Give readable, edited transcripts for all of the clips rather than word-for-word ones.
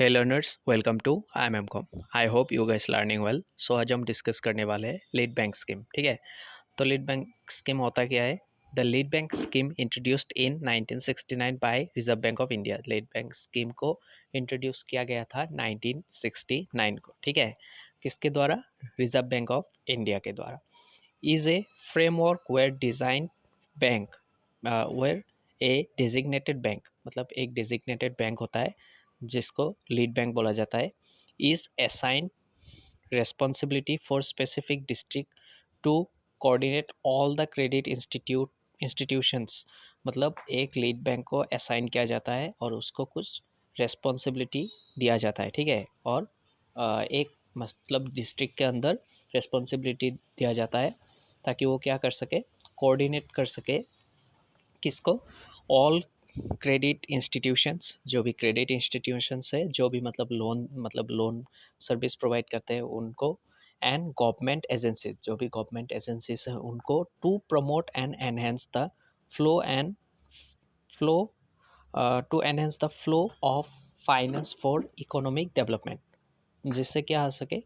Hey learners, welcome to I M com. I hope you guys learning well. So आज हम discuss करने वाले हैं लीड बैंक स्कीम। ठीक है, तो लीड बैंक स्कीम होता क्या है? The lead bank scheme introduced in 1969 by Reserve Bank of India. Lead bank scheme को इंट्रोड्यूस किया गया था 1969 को। ठीक है, किसके द्वारा? रिजर्व बैंक ऑफ इंडिया के द्वारा। Is a framework where design bank where a designated bank, मतलब एक डेजिग्नेटेड बैंक होता है जिसको लीड बैंक बोला जाता है, is assign responsibility for specific district to coordinate all the credit institutions। मतलब एक लीड बैंक को असाइन किया जाता है और उसको कुछ रेस्पॉन्सिबिलिटी दिया जाता है। ठीक है, और एक मतलब डिस्ट्रिक्ट के अंदर रेस्पॉन्सिबिलिटी दिया जाता है ताकि वो क्या कर सके, कोऑर्डिनेट कर सके किसको? ऑल क्रेडिट इंस्टीट्यूशंस, जो भी क्रेडिट इंस्टीट्यूशंस है, जो भी मतलब लोन सर्विस प्रोवाइड करते हैं उनको, एंड गवर्नमेंट एजेंसीज, जो भी गवर्नमेंट एजेंसीज हैं उनको, to promote and enhance the flow and flow to enhance the flow of finance for economic development. जिससे क्या आ सके,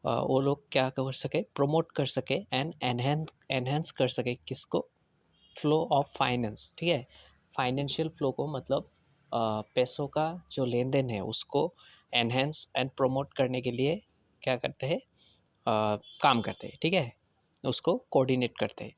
वो लोग क्या कर सके, प्रमोट कर सके एंड एनहेंस कर सके किसको? Flow of finance. ठीक है, फाइनेंशियल फ्लो को, मतलब पैसों का जो लेन देन है उसको एनहेंस एंड प्रमोट करने के लिए क्या करते हैं, काम करते हैं। ठीक है, उसको कोऑर्डिनेट करते हैं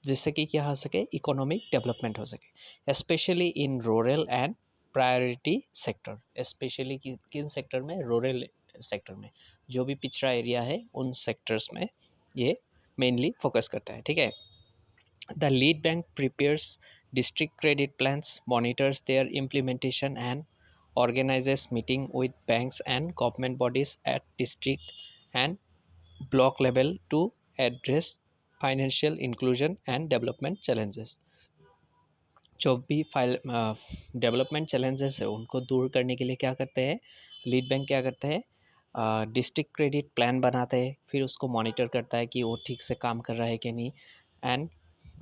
जिससे कि क्या हो सके, इकोनॉमिक डेवलपमेंट हो सके, specially in rural and priority sector. Specially किन सेक्टर में? रूरल सेक्टर में, जो भी पिछड़ा एरिया है उन सेक्टर्स में ये मेनली फोकस करता है। ठीक है, the lead bank prepares district credit plans, monitors their implementation, and organizes meeting with banks and government bodies at district and block level to address financial inclusion and development challenges। जो भी file development challenges है उनको दूर करने के लिए क्या करते हैं, लीड बैंक क्या करते हैं? डिस्ट्रिक्ट क्रेडिट प्लान बनाते हैं, फिर उसको मॉनिटर करता है कि वो ठीक से काम कर रहा है कि नहीं, एंड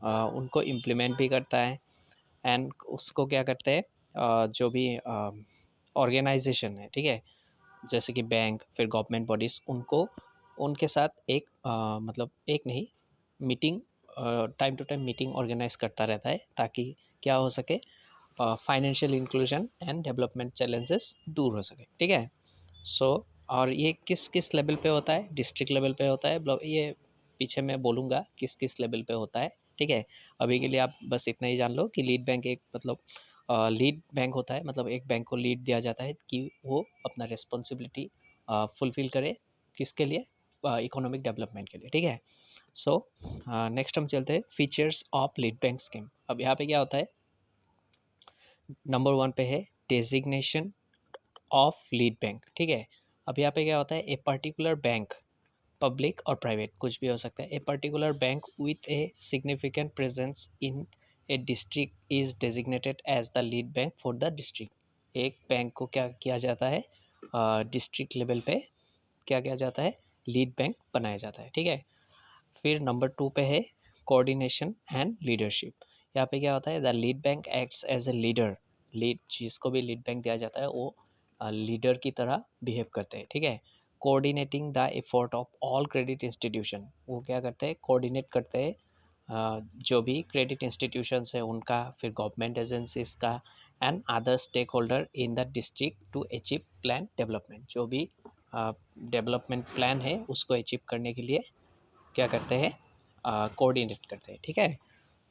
उनको इम्प्लीमेंट भी करता है, एंड उसको क्या करते हैं, जो भी ऑर्गेनाइजेशन है, ठीक है, जैसे कि बैंक, फिर गवर्नमेंट बॉडीज़, उनको उनके साथ एक मतलब एक नहीं, meeting, time to time meeting organise करता रहता है ताकि क्या हो सके, financial inclusion and development challenges दूर हो सके। ठीक है, सो और ये किस किस लेवल पे होता है? डिस्ट्रिक्ट लेवल पे होता है, ब्लॉक, ये पीछे मैं बोलूँगा किस किस लेवल पे होता है। ठीक है, अभी के लिए आप बस इतना ही जान लो कि लीड बैंक एक मतलब लीड बैंक होता है, मतलब एक बैंक को लीड दिया जाता है कि वो अपना रिस्पॉन्सिबिलिटी फुलफिल करे, किसके लिए? इकोनॉमिक डेवलपमेंट के लिए। ठीक है, सो नेक्स्ट हम चलते हैं features of lead bank scheme. अब यहाँ पे क्या होता है, नंबर 1 पे है डेजिग्नेशन ऑफ लीड बैंक। ठीक है, अब यहाँ पे क्या होता है, ए पर्टिकुलर बैंक, पब्लिक और प्राइवेट कुछ भी हो सकता है, a particular bank with a significant presence in a district is designated as the lead bank for the district. एक बैंक को क्या किया जाता है, डिस्ट्रिक्ट लेवल पे क्या किया जाता है, लीड बैंक बनाया जाता है। ठीक है, फिर नंबर 2 पे है कोऑर्डिनेशन एंड लीडरशिप। यहाँ पे क्या होता है, the lead bank acts as a leader. Lead, जिसको भी लीड बैंक दिया जाता है वो लीडर की तरह बिहेव करते हैं। ठीक है, coordinating the effort of all credit institution, वो क्या करते हैं, कोऑर्डिनेट करते हैं जो भी क्रेडिट इंस्टीट्यूशंस है उनका, फिर गवर्नमेंट एजेंसीज का, and other stakeholder in the district to achieve plan development. जो भी डेवलपमेंट प्लान है उसको अचीव करने के लिए क्या करते हैं, कोऑर्डिनेट करते हैं। ठीक है,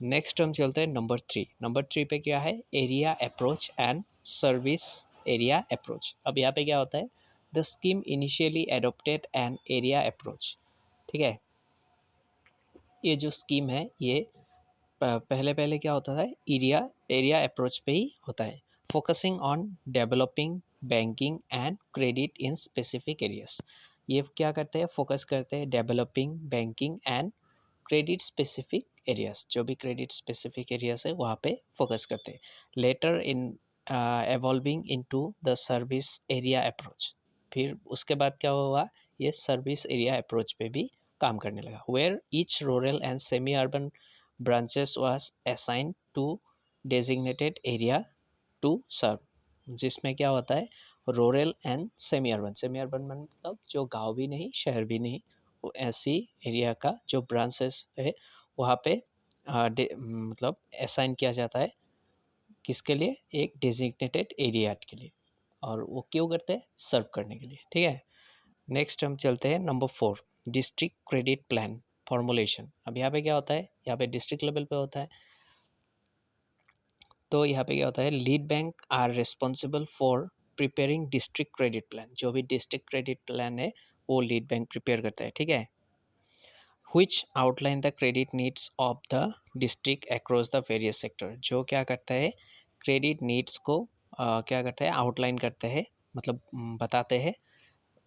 नेक्स्ट हम चलते हैं नंबर 3। नंबर 3 पे क्या है, area approach and service area approach. अब यहाँ पे क्या होता है, the scheme initially adopted an area approach. ठीक है, ये जो स्कीम है ये पहले पहले क्या होता है, एरिया एरिया अप्रोच पे ही होता है, focusing on developing banking and credit in specific areas. ये क्या करते हैं, फोकस करते हैं developing banking and credit specific areas, जो भी क्रेडिट स्पेसिफिक एरियाज है वहाँ पे फोकस करते हैं। Later in evolving into the service area approach, फिर उसके बाद क्या हुआ, ये सर्विस एरिया अप्रोच पे भी काम करने लगा। Where each rural and semi urban branches was assigned to designated area to serve, जिसमें क्या होता है, rural and semi urban. Semi urban मतलब जो गांव भी नहीं शहर भी नहीं, वो ऐसी एरिया का जो ब्रांचेस है वहाँ पे मतलब असाइन किया जाता है किसके लिए, एक डेजिग्नेटेड एरिया के लिए। और वो क्यों करते हैं, सर्व करने के लिए, ठीक है। नेक्स्ट हम चलते हैं number 4, district credit plan formulation. अब यहाँ पे क्या होता है, यहाँ पे डिस्ट्रिक्ट लेवल पे होता है। तो यहाँ पे क्या होता है, lead bank are responsible for preparing district credit plan. जो भी डिस्ट्रिक्ट क्रेडिट प्लान है वो लीड बैंक प्रिपेयर करता है, ठीक है। which outline the credit needs of the district across the various sector। जो क्या करता है, क्रेडिट नीड्स को क्या करता है, आउटलाइन करते हैं, मतलब बताते हैं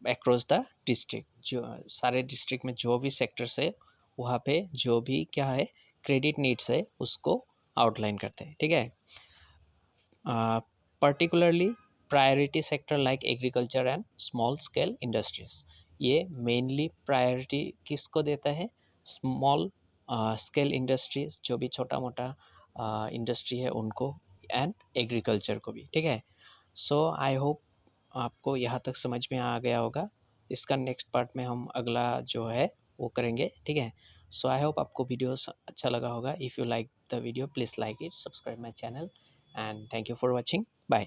अक्रॉस द डिस्ट्रिक्ट। जो सारे डिस्ट्रिक्ट में जो भी सेक्टर्स है वहाँ पे जो भी क्या है क्रेडिट नीड्स है उसको आउटलाइन करते हैं, ठीक है। Particularly priority sector like agriculture and small scale industries. ये मेनली प्रायोरिटी किसको देता है, स्मॉल स्केल इंडस्ट्रीज, जो भी छोटा मोटा इंडस्ट्री है उनको, एंड एग्रीकल्चर को भी, ठीक है। सो आई होप आपको यहाँ तक समझ में आ गया होगा। इसका नेक्स्ट पार्ट में हम अगला जो है वो करेंगे, ठीक है। सो आई होप आपको वीडियो अच्छा लगा होगा। If you like the video please like it, subscribe my channel, and thank you for watching. Bye.